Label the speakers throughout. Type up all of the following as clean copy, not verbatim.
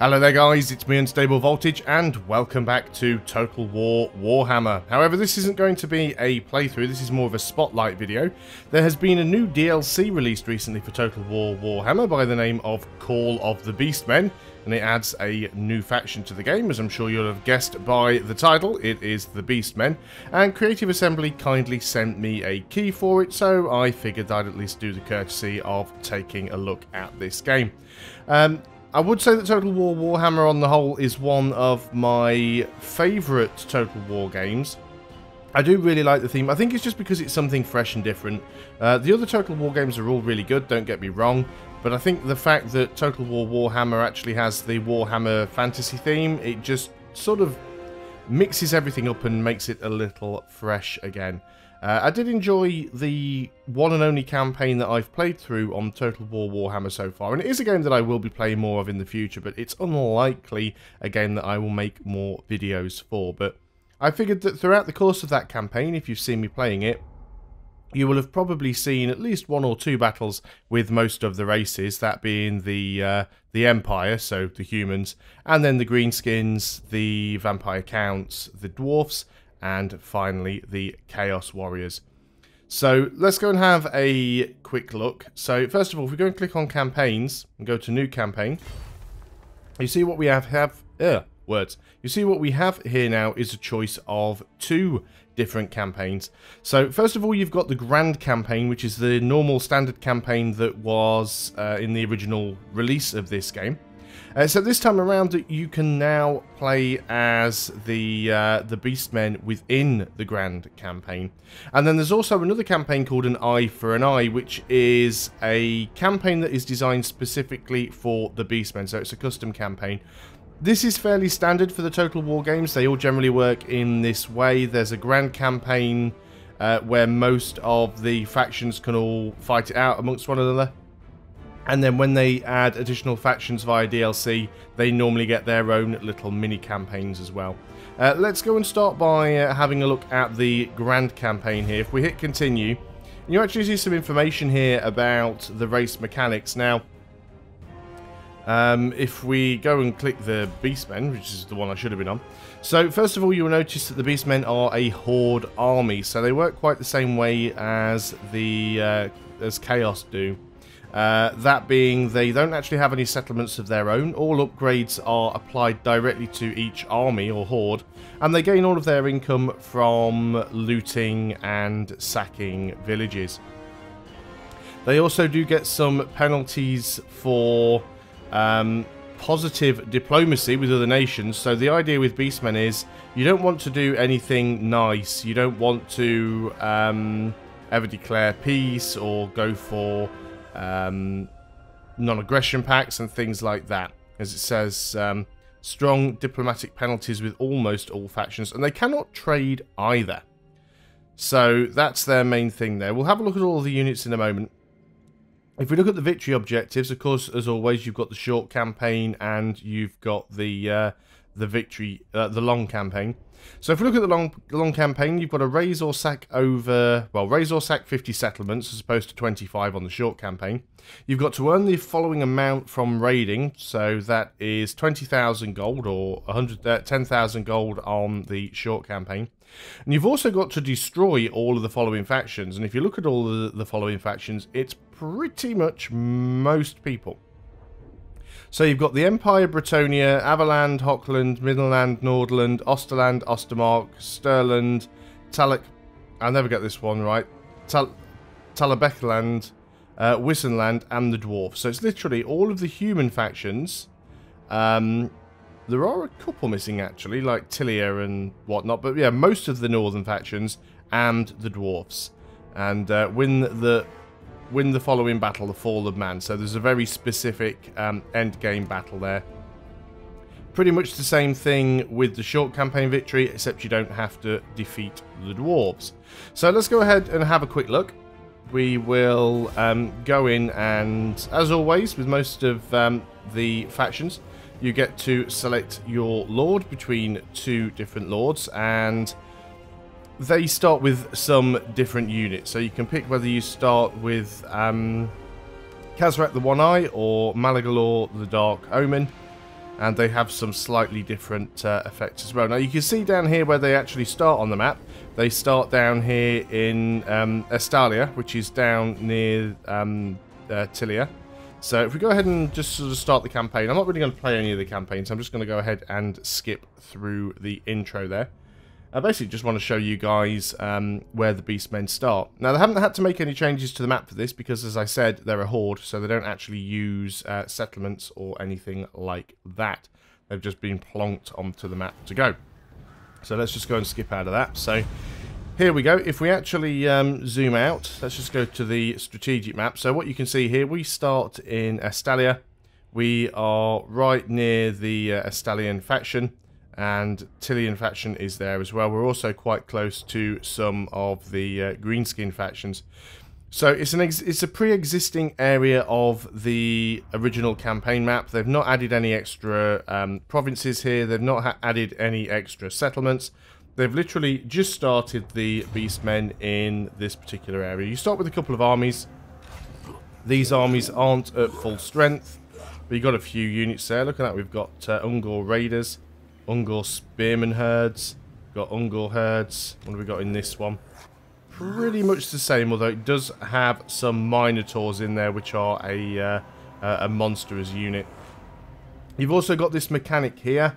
Speaker 1: Hello there guys, it's me Unstable Voltage and welcome back to Total War Warhammer. However, this isn't going to be a playthrough, this is more of a spotlight video. There has been a new DLC released recently for Total War Warhammer by the name of Call of the Beastmen, and it adds a new faction to the game, as I'm sure you'll have guessed by the title. It is the Beastmen, and Creative Assembly kindly sent me a key for it, so I figured I'd at least do the courtesy of taking a look at this game. I would say that Total War Warhammer on the whole is one of my favourite Total War games. I do really like the theme. I think it's just because it's something fresh and different. The other Total War games are all really good, don't get me wrong, but I think the fact that Total War Warhammer actually has the Warhammer fantasy theme, it just sort of mixes everything up and makes it a little fresh again. I did enjoy the one and only campaign that I've played through on Total War Warhammer so far, and it is a game that I will be playing more of in the future, but it's unlikely a game that I will make more videos for. But I figured that throughout the course of that campaign, if you've seen me playing it, you will have probably seen at least one or two battles with most of the races, that being the Empire, so the humans, and then the Greenskins, the Vampire Counts, the Dwarfs, and finally the Chaos Warriors. So let's go and have a quick look. So first of all, if we go and click on campaigns and go to new campaign, you see what we You see what we have here now is a choice of two different campaigns. So first of all, you've got the Grand Campaign, which is the normal standard campaign that was in the original release of this game. So this time around, you can now play as the Beastmen within the Grand Campaign. And then there's also another campaign called An Eye for an Eye, which is a campaign that is designed specifically for the Beastmen, so it's a custom campaign. This is fairly standard for the Total War games. They all generally work in this way. There's a Grand Campaign where most of the factions can all fight it out amongst one another. And then when they add additional factions via DLC, they normally get their own little mini campaigns as well. Let's go and start by having a look at the Grand Campaign here. If we hit continue, you actually see some information here about the race mechanics. Now, if we go and click the Beastmen, which is the one I should have been on. So first of all, you will notice that the Beastmen are a horde army, so they work quite the same way as the as Chaos do. That being, they don't actually have any settlements of their own. All upgrades are applied directly to each army or horde, and they gain all of their income from looting and sacking villages. They also do get some penalties for positive diplomacy with other nations. So the idea with Beastmen is you don't want to do anything nice. You don't want to ever declare peace or go for non-aggression pacts and things like that, as it says strong diplomatic penalties with almost all factions, and they cannot trade either. So that's their main thing there. We'll have a look at all of the units in a moment. If we look at the victory objectives, of course, as always, you've got the short campaign and you've got the long campaign. So if we look at the long campaign, you've got to raise or sack 50 settlements as opposed to 25 on the short campaign. You've got to earn the following amount from raiding, so that is 20,000 gold or 10,000 gold on the short campaign. And you've also got to destroy all of the following factions, and if you look at all the following factions, it's pretty much most people. So you've got the Empire, Bretonia, Avaland, Hochland, Midland, Nordland, Osterland, Ostermark, Sturland, I'll never get this one right, Talabecland, Wissenland, and the Dwarfs. So it's literally all of the human factions. There are a couple missing actually, like Tilia and whatnot, but yeah, most of the northern factions and the Dwarfs. And win the following battle, the Fall of Man. So there's a very specific end game battle there. Pretty much the same thing with the short campaign victory, except you don't have to defeat the dwarves. So let's go ahead and have a quick look. We will go in, and as always with most of the factions, you get to select your lord between two different lords, and they start with some different units, so you can pick whether you start with Kazrak the One Eye or Malagalor the Dark Omen. and they have some slightly different effects as well. Now you can see down here where they actually start on the map. They start down here in Estalia, which is down near Tilia. So if we go ahead and just sort of start the campaign, I'm not really going to play any of the campaigns, I'm just going to go ahead and skip through the intro there. I basically just want to show you guys where the Beastmen start. Now, they haven't had to make any changes to the map for this because, as I said, they're a horde, so they don't actually use settlements or anything like that. They've just been plonked onto the map to go. So let's just go and skip out of that. So here we go. If we actually zoom out, let's just go to the strategic map. So what you can see here, we start in Estalia. We are right near the Estalian faction. And Tilian faction is there as well. We're also quite close to some of the greenskin factions. So it's a pre-existing area of the original campaign map. They've not added any extra provinces here. They've not added any extra settlements. They've literally just started the Beastmen in this particular area. You start with a couple of armies. These armies aren't at full strength, but you've got a few units there. Look at that. We've got Ungor Raiders. Ungor Spearman herds, got Ungor herds. What have we got in this one? Pretty much the same, although it does have some Minotaurs in there, which are a monstrous unit. You've also got this mechanic here,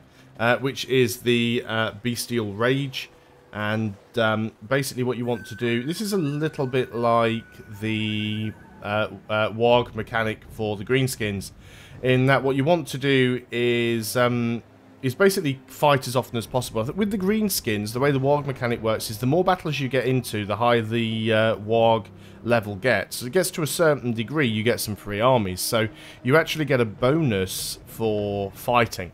Speaker 1: which is the Bestial Rage, and basically what you want to do. This is a little bit like the Warg mechanic for the Greenskins, in that what you want to do is basically fight as often as possible. With the greenskins, the way the Warg mechanic works is the more battles you get into, the higher the Warg level gets. So it gets to a certain degree, you get some free armies. So you actually get a bonus for fighting.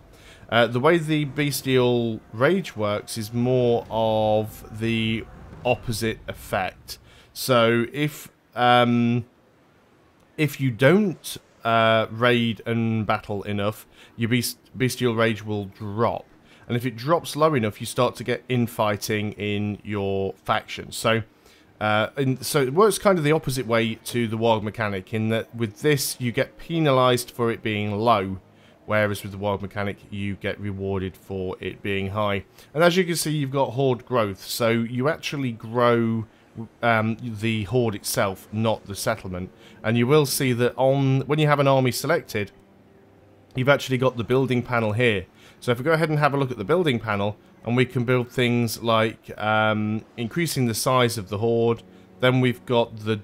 Speaker 1: The way the Bestial Rage works is more of the opposite effect. So if you don't raid and battle enough, your Bestial Rage will drop. And if it drops low enough, you start to get infighting in your faction. So so it works kind of the opposite way to the Warg mechanic, in that with this, you get penalised for it being low, whereas with the Warg mechanic, you get rewarded for it being high. And as you can see, you've got horde growth, so you actually grow the horde itself, not the settlement. And you will see that when you have an army selected, you've actually got the building panel here. So if we go ahead and have a look at the building panel, and we can build things like increasing the size of the horde. Then we've got the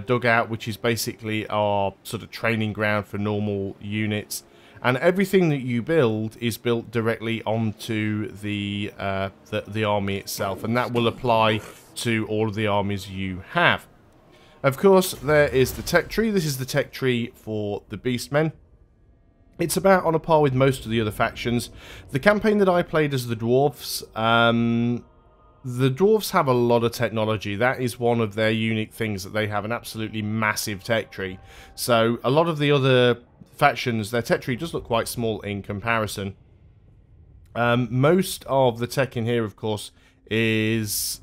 Speaker 1: dugout, which is basically our sort of training ground for normal units. And everything that you build is built directly onto the army itself, and that will apply to all of the armies you have. Of course, there is the tech tree. This is the tech tree for the Beastmen. It's about on a par with most of the other factions. The campaign that I played as the Dwarves have a lot of technology. That is one of their unique things, that they have an absolutely massive tech tree. So a lot of the other factions, their tech tree does look quite small in comparison. Most of the tech in here, of course, is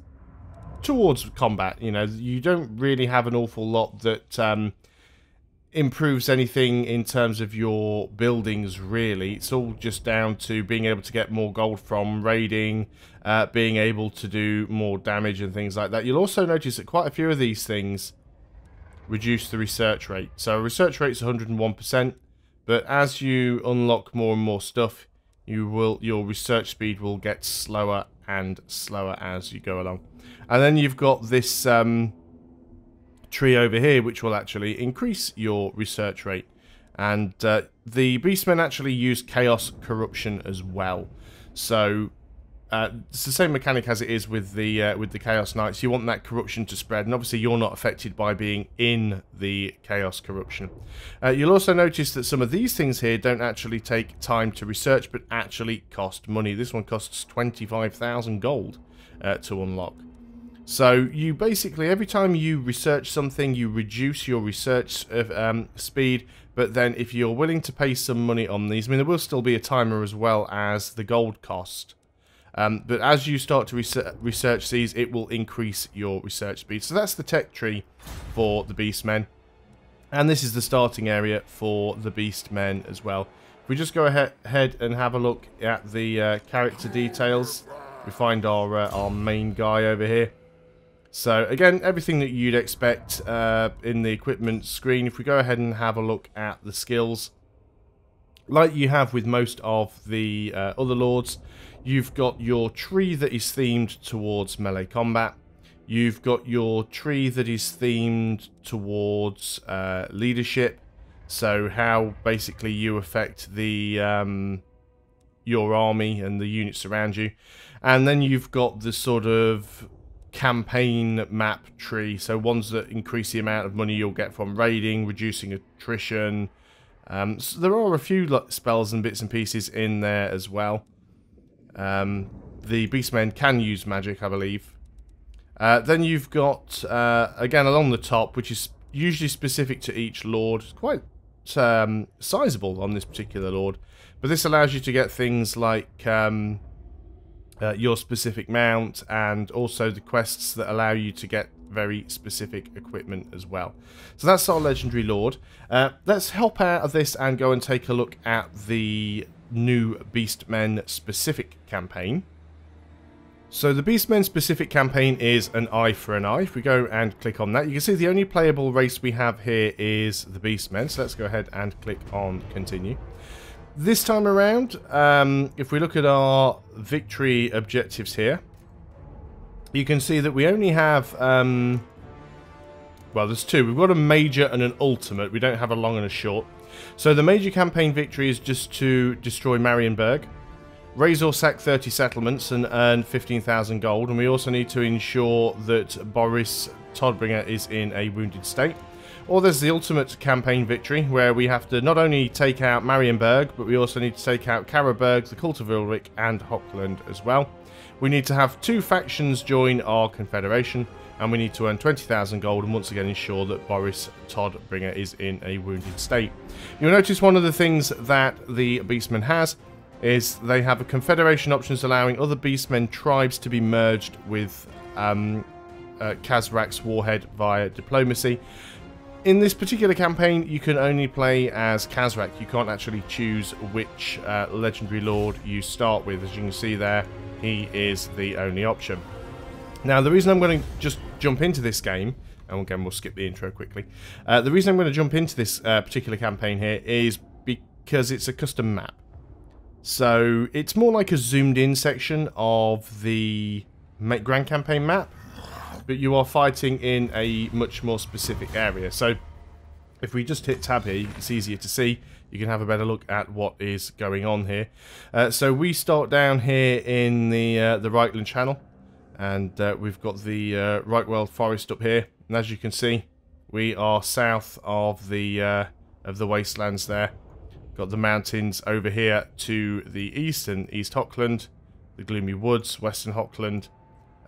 Speaker 1: towards combat. You know, you don't really have an awful lot that improves anything in terms of your buildings, really. It's all just down to being able to get more gold from raiding, being able to do more damage and things like that. You'll also notice that quite a few of these things reduce the research rate. So research rate's 101%, but as you unlock more and more stuff, your research speed will get slower and slower as you go along. And then you've got this tree over here, which will actually increase your research rate. And the Beastmen actually use Chaos Corruption as well. So it's the same mechanic as it is with the Chaos Knights. You want that corruption to spread, and obviously you're not affected by being in the Chaos Corruption. You'll also notice that some of these things here don't actually take time to research, but actually cost money. This one costs 25,000 gold to unlock. So you basically, every time you research something, you reduce your research speed, but then if you're willing to pay some money on these, I mean, there will still be a timer as well as the gold cost. But as you start to research these, it will increase your research speed. So that's the tech tree for the Beastmen. And this is the starting area for the Beastmen as well. If we just go ahead and have a look at the character details, we find our main guy over here. So again, everything that you'd expect in the equipment screen. If we go ahead and have a look at the skills, like you have with most of the other lords, you've got your tree that is themed towards melee combat. You've got your tree that is themed towards leadership. So how basically you affect the your army and the units around you. And then you've got the sort of campaign map tree, so ones that increase the amount of money you'll get from raiding, reducing attrition. So there are a few spells and bits and pieces in there as well. The Beastmen can use magic, I believe. Then you've got, again along the top, which is usually specific to each lord. It's quite sizable on this particular lord, but this allows you to get things like your specific mount, and also the quests that allow you to get very specific equipment as well. So that's our legendary lord. Let's hop out of this and go and take a look at the new Beastmen specific campaign. So the Beastmen specific campaign is an eye for an eye. If we go and click on that, you can see the only playable race we have here is the Beastmen. So let's go ahead and click on continue. This time around, if we look at our victory objectives here, you can see that we only have, well, there's two. We've got a major and an ultimate. We don't have a long and a short. So the major campaign victory is just to destroy Marienburg, raise or sack 30 settlements and earn 15,000 gold. And we also need to ensure that Boris Todbringer is in a wounded state. Or there's the ultimate campaign victory, where we have to not only take out Marienburg, but we also need to take out Karaberg, the Cult of Ulrich, and Hochland as well. We need to have 2 factions join our confederation, and we need to earn 20,000 gold and once again ensure that Boris Todbringer is in a wounded state. You'll notice one of the things that the Beastmen has is they have a confederation options allowing other Beastmen tribes to be merged with Kazrak's warhead via diplomacy. In this particular campaign, you can only play as Kazrak. You can't actually choose which legendary lord you start with. As you can see there, he is the only option. Now, the reason I'm going to just jump into this game, and again, we'll skip the intro quickly. The reason I'm going to jump into this particular campaign here is because it's a custom map. So, it's more like a zoomed-in section of the Grand Campaign map, but you are fighting in a much more specific area. So if we just hit tab here, it's easier to see. You can have a better look at what is going on here. So we start down here in the Reichland Channel, and we've got the Reichwald Forest up here. And as you can see, we are south of the wastelands there. Got the mountains over here to the east, and East Hochland, the Gloomy Woods, Western Hochland.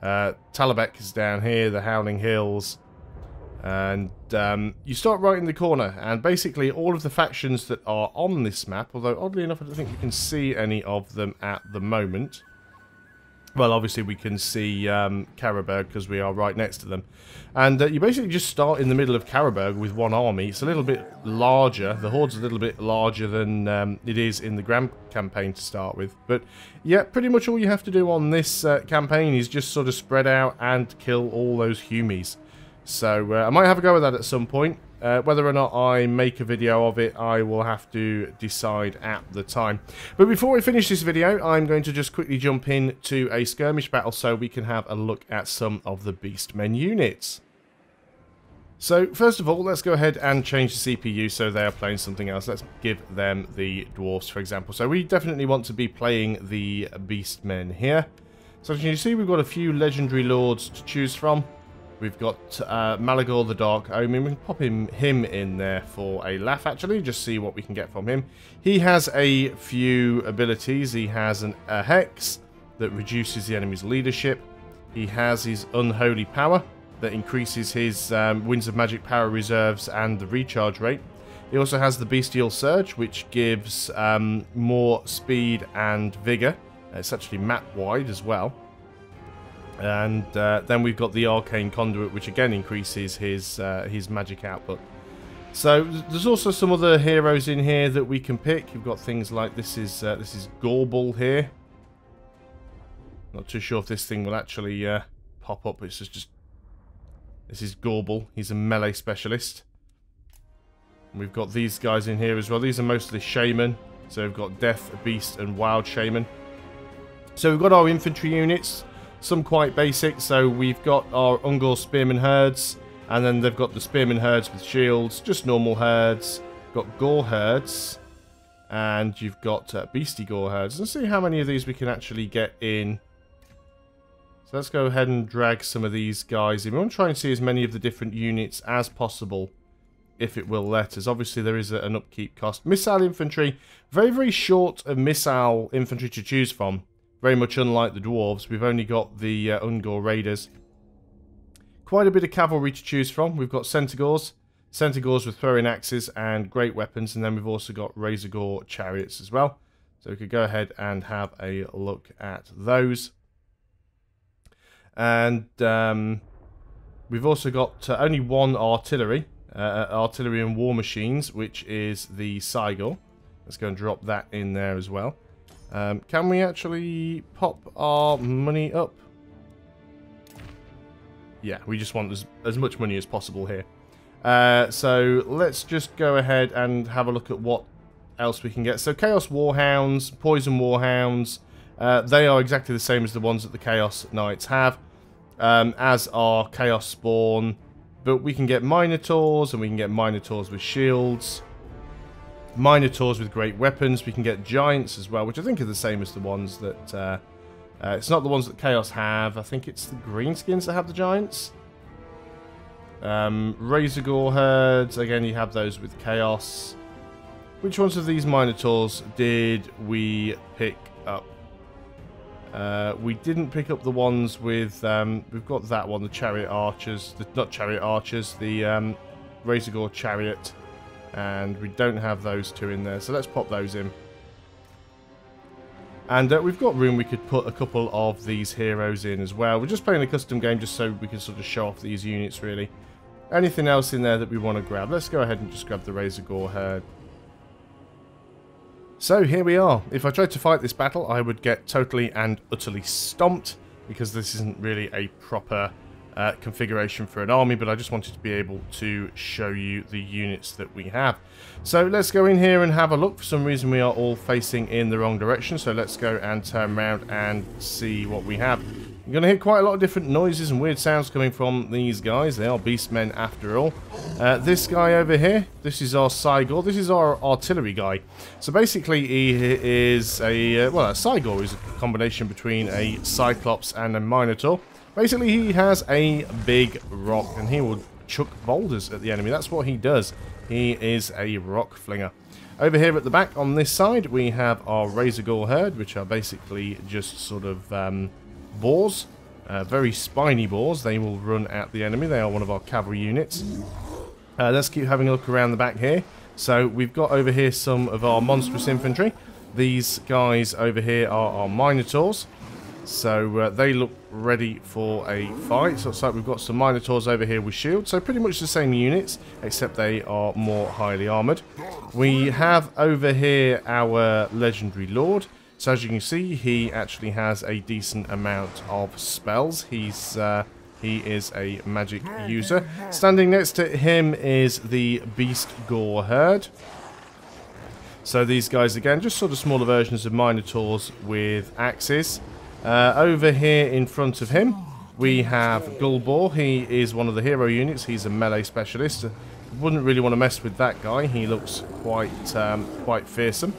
Speaker 1: Talabek is down here, the Howling Hills, and you start right in the corner, and basically all of the factions that are on this map, although oddly enough I don't think we can see any of them at the moment. Well, obviously we can see Karaberg because we are right next to them. And you basically just start in the middle of Karaberg with one army. It's a little bit larger. The horde's a little bit larger than it is in the Grand Campaign to start with. But yeah, pretty much all you have to do on this campaign is just sort of spread out and kill all those Humies. So I might have a go at that at some point. Whether or not I make a video of it, I will have to decide at the time. But before we finish this video, I'm going to just quickly jump into a skirmish battle so we can have a look at some of the Beastmen units. So first of all, let's go ahead and change the CPU so they are playing something else. Let's give them the dwarfs, for example. So we definitely want to be playing the Beastmen here. So as you can see, we've got a few legendary lords to choose from. We've got Malagor the Dark Omen. We can pop him in there for a laugh, actually. Just see what we can get from him. He has a few abilities. He has a Hex that reduces the enemy's leadership. He has his Unholy Power that increases his Winds of Magic power reserves and the recharge rate. He also has the Bestial Surge, which gives more speed and vigor. It's actually map-wide as well. And then we've got the Arcane Conduit, which again increases his magic output. So there's also some other heroes in here that we can pick. You've got things like this is Gorbel here. Not too sure if this thing will actually pop up. It's just this is Gorbel. He's a melee specialist. And we've got these guys in here as well. These are mostly shaman. So we've got Death, Beast, and Wild Shaman. So we've got our infantry units. Some quite basic. So we've got our Ungor Spearman herds. And then they've got the Spearman herds with shields. Just normal herds. Got Gore herds. And you've got Beastie Gore herds. Let's see how many of these we can actually get in. So let's go ahead and drag some of these guys in. We want to try and see as many of the different units as possible, if it will let us. Obviously, there is an upkeep cost. Missile infantry, very, very short of missile infantry to choose from. Very much unlike the dwarves. We've only got the Ungor raiders. Quite a bit of cavalry to choose from. We've got Centaurs. Centaurs with throwing axes and great weapons. And then we've also got Razor Gore chariots as well. So we could go ahead and have a look at those. And we've also got only one artillery. Artillery and war machines, which is the Cygor. Let's go and drop that in there as well. Can we actually pop our money up? Yeah, we just want as much money as possible here. So let's just go ahead and have a look at what else we can get. So Chaos Warhounds, Poison Warhounds, they are exactly the same as the ones that the Chaos Knights have. As are Chaos Spawn. But we can get Minotaurs, and we can get Minotaurs with shields. Minotaurs with great weapons. We can get Giants as well, which I think are the same as the ones that... it's not the ones that Chaos have. I think it's the Greenskins that have the Giants. Razor Gore herds. Again, you have those with Chaos. Which ones of these Minotaurs did we pick up? We didn't pick up the ones with... we've got that one, the Chariot Archers. Not Chariot Archers, the Razor Gore Chariot. And we don't have those two in there, so let's pop those in. And we've got room we could put a couple of these heroes in as well. We're just playing a custom game just so we can sort of show off these units, really. Anything else in there that we want to grab? Let's go ahead and just grab the Razor Gore herd. So here we are. If I tried to fight this battle, I would get totally and utterly stomped, because this isn't really a proper configuration for an army, but I just wanted to be able to show you the units that we have. So let's go in here and have a look. For some reason we are all facing in the wrong direction, so let's go and turn around and see what we have. You're going to hear quite a lot of different noises and weird sounds coming from these guys. They are Beastmen after all. This guy over here, this is our Cygor. This is our artillery guy. So basically he is a, well, a Cygor is a combination between a Cyclops and a Minotaur. Basically he has a big rock and he will chuck boulders at the enemy. That's what he does. He is a rock flinger. Over here at the back on this side we have our Razor Gore herd, which are basically just sort of boars. Very spiny boars. They will run at the enemy. They are one of our cavalry units. Let's keep having a look around the back here. So we've got over here some of our monstrous infantry. These guys over here are our Minotaurs. So they look ready for a fight. So it's like we've got some Minotaurs over here with shields. So pretty much the same units, except they are more highly armoured. We have over here our Legendary Lord. So as you can see, he actually has a decent amount of spells. He is a magic user. Standing next to him is the Beast Gore herd. So these guys again, just sort of smaller versions of Minotaurs with axes. Over here in front of him, we have Gulbor. He is one of the hero units. He's a melee specialist. Wouldn't really want to mess with that guy. He looks quite fearsome.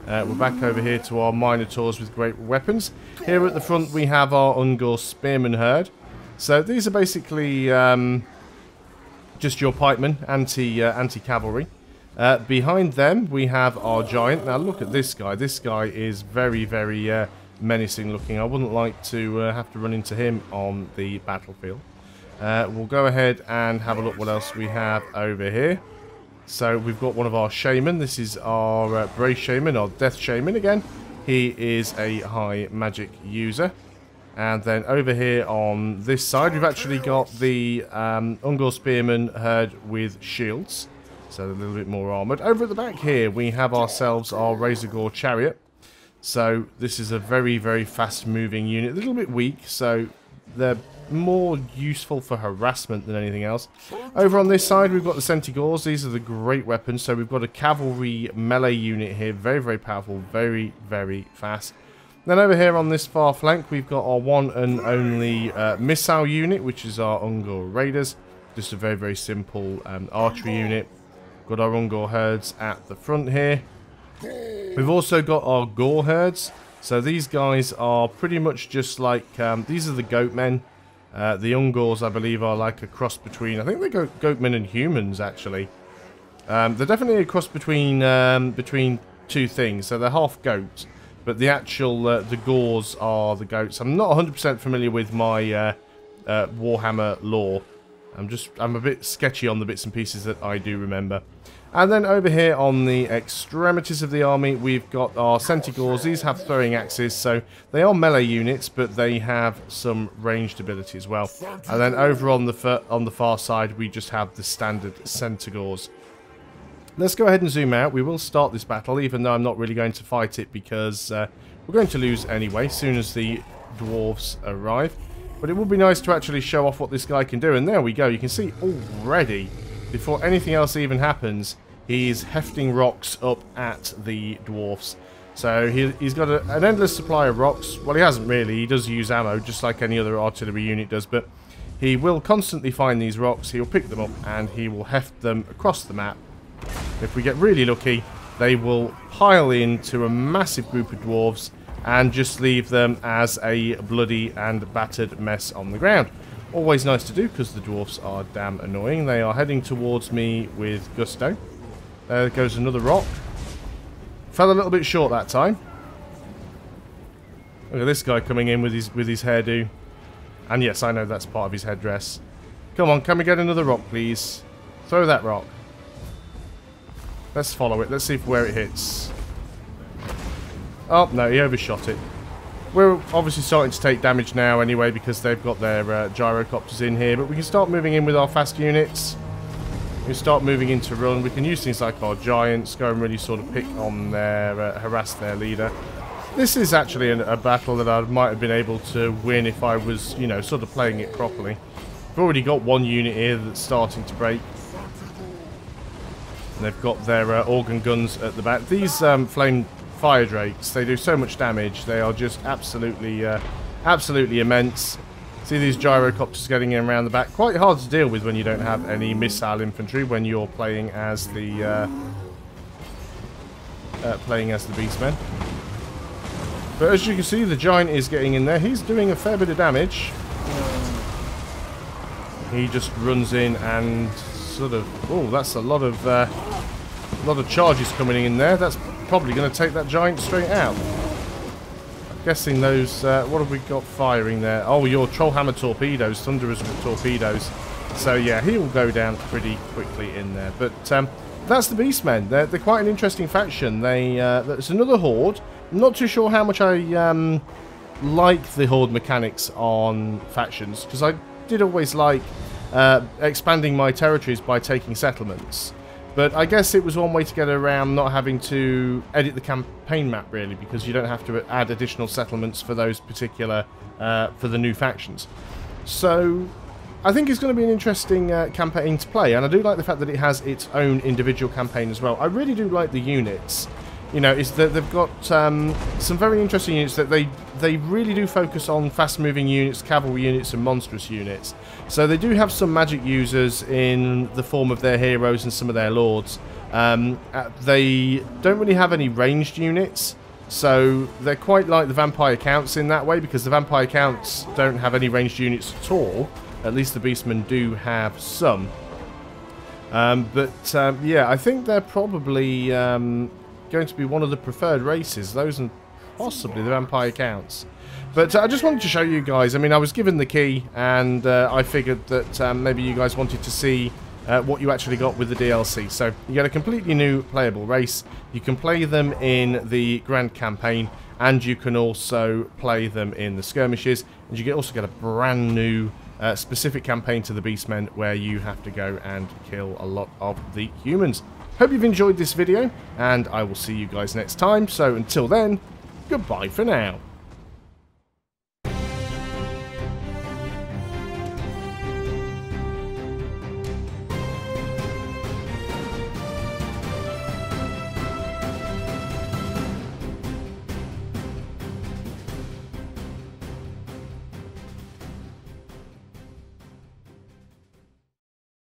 Speaker 1: We're back over here to our Minotaurs with great weapons. Here at the front we have our Ungor Spearman herd. So these are basically just your pikemen, anti-cavalry. Behind them we have our giant. Now look at this guy. This guy is very, very menacing looking. I wouldn't like to have to run into him on the battlefield. We'll go ahead and have a look what else we have over here. So we've got one of our shaman. This is our Brace Shaman, or Death Shaman again. He is a high magic user. And then over here on this side, we've actually got the Ungor Spearman herd with shields. So a little bit more armoured. Over at the back here, we have ourselves our Razor Gore Chariot. So this is a very, very fast-moving unit. A little bit weak, so they're more useful for harassment than anything else. Over on this side, we've got the Centigores. These are the great weapons. So we've got a cavalry melee unit here. Very, very powerful. Very, very fast. Then over here on this far flank, we've got our one and only missile unit, which is our Ungor Raiders. Just a very, very simple archery unit. Got our Ungor herds at the front here. We've also got our Gore herds. So these guys are pretty much just like, these are the goatmen. The Ungors, I believe, are like a cross between, I think they're goatmen and humans, actually. They're definitely a cross between between two things. So they're half goat, but the actual, the Gores are the goats. I'm not 100% familiar with my Warhammer lore. I'm a bit sketchy on the bits and pieces that I do remember. And then over here on the extremities of the army, we've got our Centigores. These have throwing axes, so they are melee units, but they have some ranged ability as well. And then over on the far side, we just have the standard Centigores. Let's go ahead and zoom out. We will start this battle, even though I'm not really going to fight it, because we're going to lose anyway, as soon as the dwarves arrive. But it would be nice to actually show off what this guy can do. And there we go. You can see already, before anything else even happens, he's hefting rocks up at the dwarfs. So he's got an endless supply of rocks. Well, he hasn't really. He does use ammo, just like any other artillery unit does. But he will constantly find these rocks. He'll pick them up, and he will heft them across the map. If we get really lucky, they will pile into a massive group of dwarves and just leave them as a bloody and battered mess on the ground. Always nice to do, because the dwarfs are damn annoying. They are heading towards me with gusto. There goes another rock. Fell a little bit short that time. Look at this guy coming in with his hairdo. And yes, I know that's part of his headdress. Come on, can we get another rock, please? Throw that rock. Let's follow it. Let's see where it hits. Oh, no, he overshot it. We're obviously starting to take damage now anyway, because they've got their gyrocopters in here. But we can start moving in with our fast units. We can start moving into run. We can use things like our giants, go and really sort of pick on their, harass their leader. This is actually a battle that I might have been able to win if I was, you know, sort of playing it properly. We've already got one unit here that's starting to break. And they've got their organ guns at the back. These flame fire drakes, they do so much damage. They are just absolutely absolutely immense. See these gyrocopters getting in around the back. Quite hard to deal with when you don't have any missile infantry, when you're playing as the Beastmen. But as you can see, the giant is getting in there. He's doing a fair bit of damage. He just runs in and sort of, oh, that's a lot of charges coming in there. That's probably going to take that giant straight out. I'm guessing those, what have we got firing there? Oh, your Trollhammer torpedoes, thunderous torpedoes. So yeah, he will go down pretty quickly in there. But that's the Beastmen. They're quite an interesting faction. It's another horde. I'm not too sure how much I like the horde mechanics on factions, because I did always like expanding my territories by taking settlements. But I guess it was one way to get around not having to edit the campaign map, really, because you don't have to add additional settlements for those particular, for the new factions. So I think it's going to be an interesting campaign to play, and I do like the fact that it has its own individual campaign as well. I really do like the units. You know, it's that they've got some very interesting units that they really do focus on fast-moving units, cavalry units, and monstrous units. So they do have some magic users in the form of their heroes and some of their lords. They don't really have any ranged units, so they're quite like the vampire counts in that way, because the vampire counts don't have any ranged units at all. At least the Beastmen do have some. Yeah, I think they're probably going to be one of the preferred races, those and possibly the vampire counts. But I just wanted to show you guys. I mean, I was given the key, and I figured that maybe you guys wanted to see what you actually got with the DLC. So you get a completely new playable race. You can play them in the Grand Campaign, and you can also play them in the skirmishes. And you also get a brand new specific campaign to the Beastmen where you have to go and kill a lot of the humans. Hope you've enjoyed this video, and I will see you guys next time. So until then, goodbye for now.